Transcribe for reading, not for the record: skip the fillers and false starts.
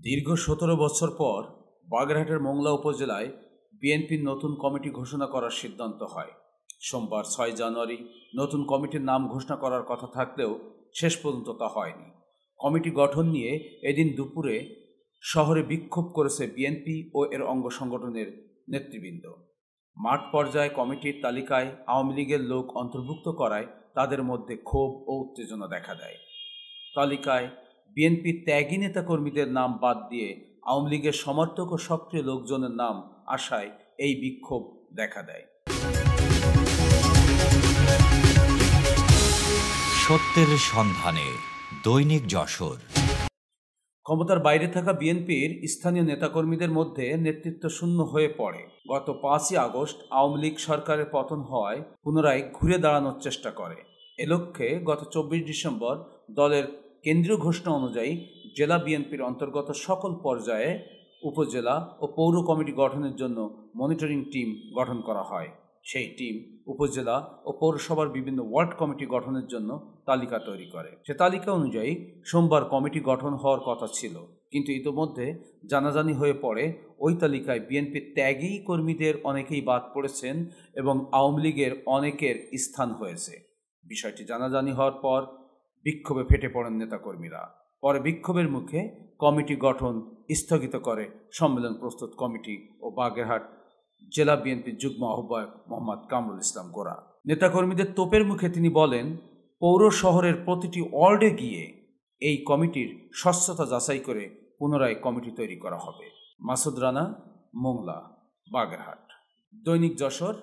দীর্ঘ ১৭ বছর পর বাগেরহাটের মোংলা উপজেলায় বিএনপির নতুন কমিটি ঘোষণা করার সিদ্ধান্ত হয়। সোমবার ৬ জানুয়ারি নতুন কমিটির নাম ঘোষণা করার কথা থাকলেও শেষ পর্যন্ত তা হয়নি। কমিটি গঠন নিয়ে এদিন দুপুরে শহরে বিক্ষোভ করেছে বিএনপি ও এর অঙ্গ সংগঠনের নেতৃবৃন্দ। মাঠ পর্যায়ে কমিটির তালিকায় আওয়ামী লীগের লোক অন্তর্ভুক্ত করায় তাদের মধ্যে ক্ষোভ ও উত্তেজনা দেখা দেয়। তালিকায় বিএনপির ত্যাগী নেতাকর্মীদের নাম বাদ দিয়ে আওয়ামী লীগের সমর্থক ও সক্রিয় লোকজনের নাম আসায় এই বিক্ষোভ দেখা দেয়। সত্যের সন্ধানে দৈনিক যশোর। ক্ষমতার বাইরে থাকা বিএনপির স্থানীয় নেতাকর্মীদের মধ্যে নেতৃত্ব শূন্য হয়ে পড়ে। গত ৫ই আগস্ট আওয়ামী লীগ সরকারের পতন হওয়ায় পুনরায় ঘুরে দাঁড়ানোর চেষ্টা করে। এ লক্ষ্যে গত ২৪ ডিসেম্বর দলের কেন্দ্রীয় ঘোষণা অনুযায়ী জেলা বিএনপির অন্তর্গত সকল পর্যায়ে উপজেলা ও পৌর কমিটি গঠনের জন্য মনিটরিং টিম গঠন করা হয়। সেই টিম উপজেলা ও পৌরসভার বিভিন্ন ওয়ার্ড কমিটি গঠনের জন্য তালিকা তৈরি করে। সে তালিকা অনুযায়ী সোমবার কমিটি গঠন হওয়ার কথা ছিল, কিন্তু ইতোমধ্যে জানাজানি হয়ে পড়ে ওই তালিকায় বিএনপির ত্যাগী কর্মীদের অনেকেই বাদ পড়েছেন এবং আওয়ামী লীগের অনেকের স্থান হয়েছে। বিষয়টি জানাজানি হওয়ার পর বিক্ষোভে ফেটে পড়েন নেতাকর্মীরা। পরে বিক্ষোভের মুখে কমিটি গঠন স্থগিত করে সম্মেলন প্রস্তুত কমিটি ও বাগেরহাট জেলা বিএনপির যুগ্ম আহ্বায়ক মোহাম্মদ কামরুল ইসলাম গোরা। নেতাকর্মীদের তোপের মুখে তিনি বলেন, পৌর শহরের প্রতিটি ওয়ার্ডে গিয়ে এই কমিটির স্বচ্ছতা যাচাই করে পুনরায় কমিটি তৈরি করা হবে। মাসুদ রানা, মোংলা, বাগেরহাট। দৈনিক যশোর।